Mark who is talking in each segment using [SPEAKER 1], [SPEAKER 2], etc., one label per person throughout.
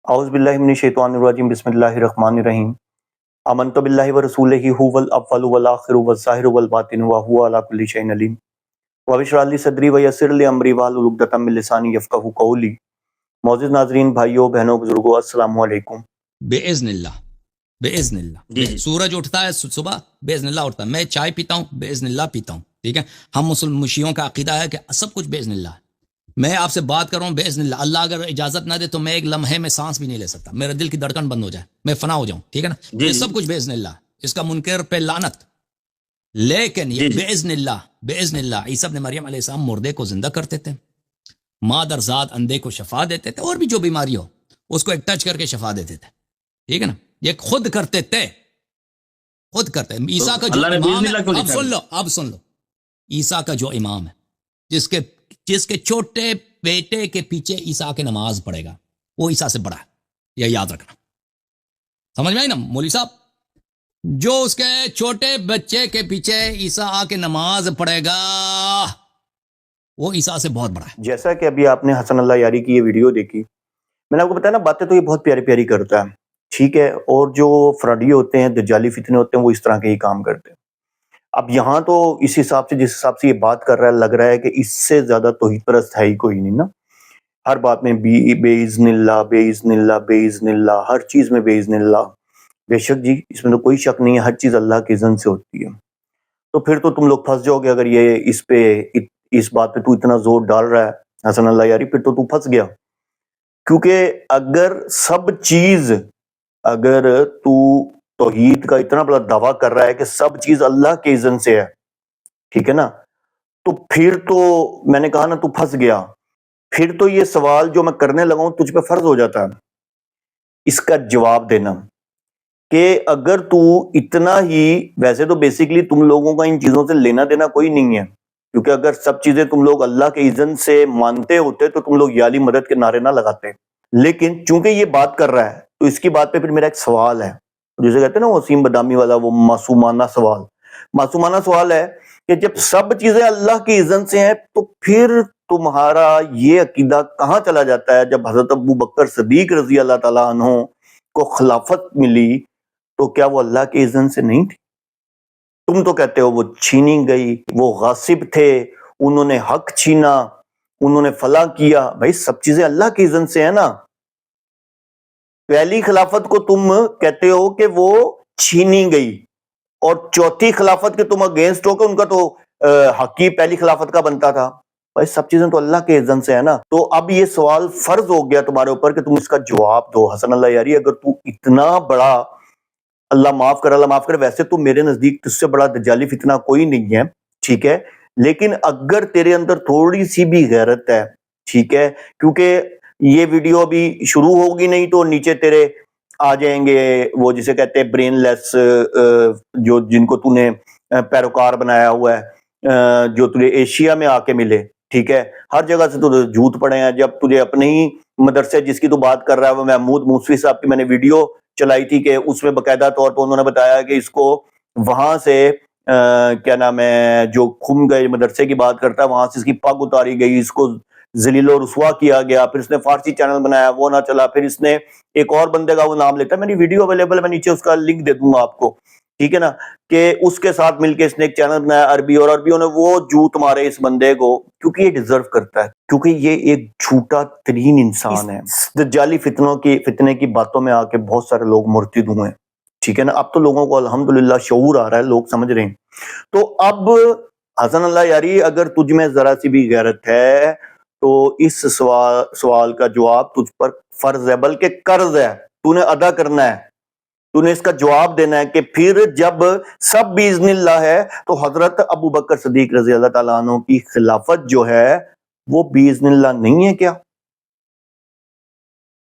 [SPEAKER 1] اعوذ باللہ من الشیطان الرجیم بسم اللہ الرحمن الرحیم آمنت باللہ ورسولہ هو الاول والآخر والظاہر والباطن وهو علی کل شیء علیم رب اشرح لی صدری ویسر لی امری واحلل عقدۃ من لسانی یفقہوا قولی۔ معزز ناظرین، بھائیوں بہنوں بزرگوں، السلام علیکم۔
[SPEAKER 2] باذن اللہ، باذن اللہ
[SPEAKER 1] جی۔
[SPEAKER 2] سورج اٹھتا ہے صبح، باذن اللہ اٹھتا ہے۔ میں چائے پیتا ہوں، باذن اللہ پیتا ہوں، ٹھیک ہے۔ ہم مسلم شیعوں کا عقیدہ ہے کہ سب کچھ باذن اللہ ہے۔ میں آپ سے بات کر رہا ہوں باذن اللہ، اللہ اگر اجازت نہ دے تو میں ایک لمحے میں سانس بھی نہیں لے سکتا، میرے دل کی دھڑکن بند ہو جائے، میں فنا ہو جاؤں، ٹھیک ہے نا۔ یہ سب کچھ باذن اللہ، اس کا منکر پہ لعنت۔ لیکن یہ باذن اللہ، باذن اللہ عیسیٰ ابن مریم علیہ السلام مردے کو زندہ کرتے تھے، مادر ذات اندھے کو شفا دیتے تھے، اور بھی جو بیماری ہو اس کو ایک ٹچ کر کے شفا دیتے تھے، ٹھیک ہے نا۔ یہ خود کرتے تھے، خود کرتے ہیں۔ عیسیٰ کا جو امام ہے، اب سن لو عیسیٰ کا جو امام ہے، جس کے چھوٹے بیٹے کے پیچھے عیسیٰ کے نماز پڑھے گا، وہ عیسیٰ سے بڑا ہے، یہ یاد رکھنا۔ سمجھ میں آئی نا مولوی صاحب؟ جو اس کے چھوٹے بچے کے پیچھے عیسیٰ آ کے نماز پڑھے گا، وہ عیسیٰ سے بہت بڑا ہے۔
[SPEAKER 1] جیسا کہ ابھی آپ نے حسن اللہ یاری کی یہ ویڈیو دیکھی، میں نے آپ کو بتایا نا، باتیں تو یہ بہت پیاری پیاری کرتا ہے، ٹھیک ہے، اور جو فراڈی ہوتے ہیں، دجالی فتنے ہوتے ہیں، وہ اس طرح کے ہی کام کرتے ہیں۔ اب یہاں تو اس حساب سے، جس حساب سے یہ بات کر رہا ہے، لگ رہا ہے کہ اس سے زیادہ توحید پرست ہے ہی کوئی نہیں نا۔ ہر بات میں باذن اللہ، باذن اللہ، باذن اللہ، ہر چیز میں باذن اللہ۔ بے شک جی، اس میں تو کوئی شک نہیں ہے، ہر چیز اللہ کے اذن سے ہوتی ہے۔ تو پھر تو تم لوگ پھنس جاؤ گے، اگر یہ اس بات پہ تو اتنا زور ڈال رہا ہے حسن اللہ یاری، پھر تو پھنس گیا۔ کیونکہ اگر تو توحید کا اتنا بڑا دعویٰ کر رہا ہے کہ سب چیز اللہ کے اذن سے ہے، ٹھیک ہے نا، تو پھر تو میں نے کہا نا، تو پھنس گیا۔ پھر تو یہ سوال جو میں کرنے لگا ہوں تجھ پہ فرض ہو جاتا ہے اس کا جواب دینا، کہ اگر تو اتنا ہی، ویسے تو بیسیکلی تم لوگوں کا ان چیزوں سے لینا دینا کوئی نہیں ہے، کیونکہ اگر سب چیزیں تم لوگ اللہ کے اذن سے مانتے ہوتے تو تم لوگ یا علی مدد کے نعرے نہ لگاتے۔ لیکن چونکہ یہ بات کر رہا ہے تو اس کی بات پہ پھر میرا ایک سوال ہے، جسے کہتے ہیں نا وسیم بدامی والا، وہ معصومانہ سوال ہے کہ جب سب چیزیں اللہ کے اذن سے ہیں تو پھر تمہارا یہ عقیدہ کہاں چلا جاتا ہے؟ جب حضرت ابو بکر صدیق رضی اللہ تعالیٰ عنہ کو خلافت ملی تو کیا وہ اللہ کے اذن سے نہیں تھی؟ تم تو کہتے ہو وہ چھینی گئی، وہ غاصب تھے، انہوں نے حق چھینا، انہوں نے فلاں کیا۔ بھائی سب چیزیں اللہ کے اذن سے ہیں نا۔ پہلی خلافت کو تم کہتے ہو کہ وہ چھینی گئی، اور چوتھی خلافت کے تم اگینسٹ ہو کہ ان کا تو حق ہی پہلی خلافت کا بنتا تھا۔ بھائی سب چیزیں تو اللہ کے اذن سے ہے نا۔ تو اب یہ سوال فرض ہو گیا تمہارے اوپر کہ تم اس کا جواب دو۔ حسن اللہ یاری، اگر تو اتنا بڑا، اللہ معاف کرے، ویسے تو میرے نزدیک تجھ سے بڑا دجالی فتنہ کوئی نہیں ہے، ٹھیک ہے، لیکن اگر تیرے اندر تھوڑی سی بھی غیرت ہے، ٹھیک ہے، کیونکہ یہ ویڈیو ابھی شروع ہوگی نہیں تو نیچے تیرے آ جائیں گے وہ جسے کہتے ہیں برین لیس، جن کو تو نے پیروکار بنایا ہوا ہے، جو تجھے ایشیا میں آ کے ملے، ٹھیک ہے، ہر جگہ سے تو جھوٹ پڑے ہیں۔ جب تجھے اپنے ہی مدرسے جس کی تو بات کر رہا ہے، وہ محمود موسوی صاحب کی میں نے ویڈیو چلائی تھی کہ اس میں باقاعدہ طور پر انہوں نے بتایا کہ اس کو وہاں سے کیا نام ہے، جو کھم گئے مدرسے کی بات کرتا ہے، وہاں سے اس کی پگ اتاری گئی، اس کو ذلیل و رسوا کیا گیا، پھر اس نے فارسی چینل بنایا، وہ نہ چلا، پھر اس نے ایک اور بندے کا وہ نام لیتا ہے، میری ویڈیو اویلیبل ہے، میں نیچے اس کا لنک دے دوں گا آپ کو، ٹھیک ہے نا، کہ اس کے ساتھ مل کے اس نے ایک چینل بنایا عربی، اور عربیوں نے وہ جوت مارے اس بندے کو، کیونکہ یہ ڈیزرو کرتا ہے، کیونکہ یہ ایک جھوٹا ترین انسان ہے۔ دجالی فتنے کی باتوں میں آ کے بہت سارے لوگ مرتد ہوئے ہیں، ٹھیک ہے نا۔ اب تو لوگوں کو الحمدللہ شعور آ رہا ہے، لوگ سمجھ رہے ہیں۔ تو اب حسن اللہ یاری، اگر تجھ میں ذرا سی بھی غیرت ہے تو اس سوال کا جواب تجھ پر فرض ہے، بلکہ قرض ہے، تو نے ادا کرنا ہے، تو نے اس کا جواب دینا ہے کہ پھر جب سب باذن اللہ ہے تو حضرت ابو بکر صدیق رضی اللہ تعالیٰ عنہ کی خلافت جو ہے وہ باذن اللہ نہیں ہے کیا؟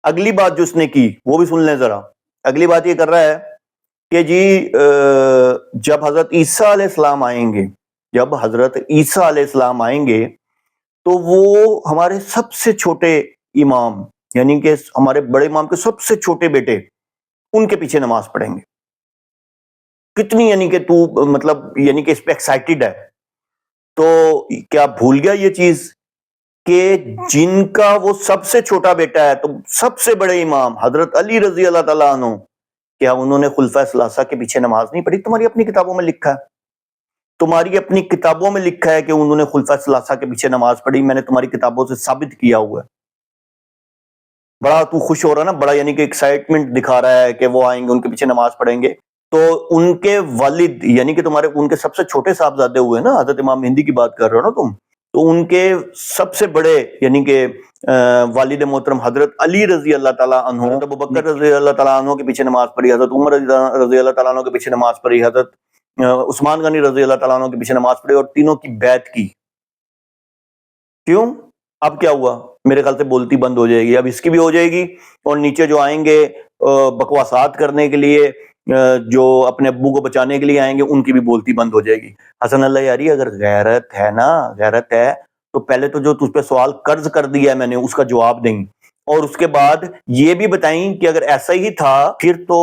[SPEAKER 1] اگلی بات جو اس نے کی وہ بھی سن لیں ذرا۔ اگلی بات یہ کر رہا ہے کہ جی جب حضرت عیسیٰ علیہ السلام آئیں گے تو وہ ہمارے سب سے چھوٹے امام، یعنی کہ ہمارے بڑے امام کے سب سے چھوٹے بیٹے، ان کے پیچھے نماز پڑھیں گے۔ کتنی، یعنی کہ تو مطلب، یعنی کہ اس پہ ایکسائٹڈ ہے، تو کیا بھول گیا یہ چیز کہ جن کا وہ سب سے چھوٹا بیٹا ہے، تو سب سے بڑے امام حضرت علی رضی اللہ تعالیٰ عنہ، کیا انہوں نے خلفائے ثلاثہ کے پیچھے نماز نہیں پڑھی؟ تمہاری اپنی کتابوں میں لکھا ہے، تمہاری اپنی کتابوں میں لکھا ہے کہ انہوں نے خلفائے ثلاثہ کے پیچھے نماز پڑھی، میں نے تمہاری کتابوں سے ثابت کیا ہوا ہے۔ بڑا تو خوش ہو رہا نا، بڑا یعنی کہ ایکسائٹمنٹ دکھا رہا ہے کہ وہ آئیں گے، ان کے پیچھے نماز پڑھیں گے۔ تو ان کے والد یعنی کہ تمہارے ان کے سب سے چھوٹے صاحبزادے ہوئے نا، حضرت امام مہدی کی بات کر رہے ہو نا تم، تو ان کے سب سے بڑے یعنی کہ والد محترم حضرت علی رضی اللہ تعالیٰ عنہ، حضرت ابوبکر رضی اللہ تعالیٰ عنہ کے پیچھے نماز پڑھی، حضرت عمر رضی اللہ تعالیٰ عنہ کے پیچھے نماز پڑھی، حضرت عثمان غنی رضی اللہ تعالیٰ عنہ کے پیچھے نماز پڑھی، اور تینوں کی بیعت کی۔ کیوں؟ اب کیا ہوا؟ میرے خیال سے بولتی بند ہو جائے گی، اب اس کی بھی ہو جائے گی، اور نیچے جو آئیں گے بکواسات کرنے کے لیے، جو اپنے ابو کو بچانے کے لیے آئیں گے، ان کی بھی بولتی بند ہو جائے گی۔ حسن اللہ یاری، اگر غیرت ہے نا، غیرت ہے تو پہلے تو جو تجھ پہ سوال قرض کر دیا ہے میں نے، اس کا جواب دیں، اور اس کے بعد یہ بھی بتائیں کہ اگر ایسا ہی تھا پھر تو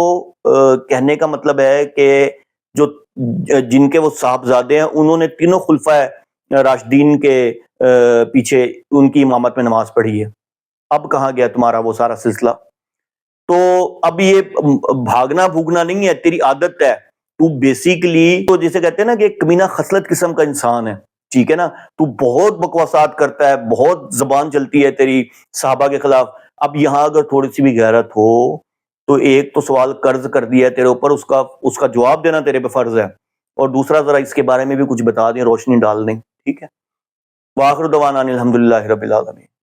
[SPEAKER 1] کہنے کا مطلب ہے کہ جو جن کے وہ صاحبزادے ہیں انہوں نے تینوں خلفائے راشدین کے پیچھے ان کی امامت میں نماز پڑھی ہے۔ اب کہاں گیا تمہارا وہ سارا سلسلہ؟ تو اب یہ بھاگنا بھوگنا نہیں ہے، تیری عادت ہے، تو بیسیکلی تو جسے کہتے ہیں نا کہ ایک کمینہ خصلت قسم کا انسان ہے، ٹھیک ہے نا، تو بہت بکواسات کرتا ہے، بہت زبان چلتی ہے تیری صحابہ کے خلاف۔ اب یہاں اگر تھوڑی سی بھی غیرت ہو تو ایک تو سوال قرض کر دیا ہے تیرے اوپر، اس کا جواب دینا تیرے پہ فرض ہے، اور دوسرا ذرا اس کے بارے میں بھی کچھ بتا دیں، روشنی ڈال دیں، ٹھیک ہے۔ وآخر دعوانا الحمدللہ رب العالمین۔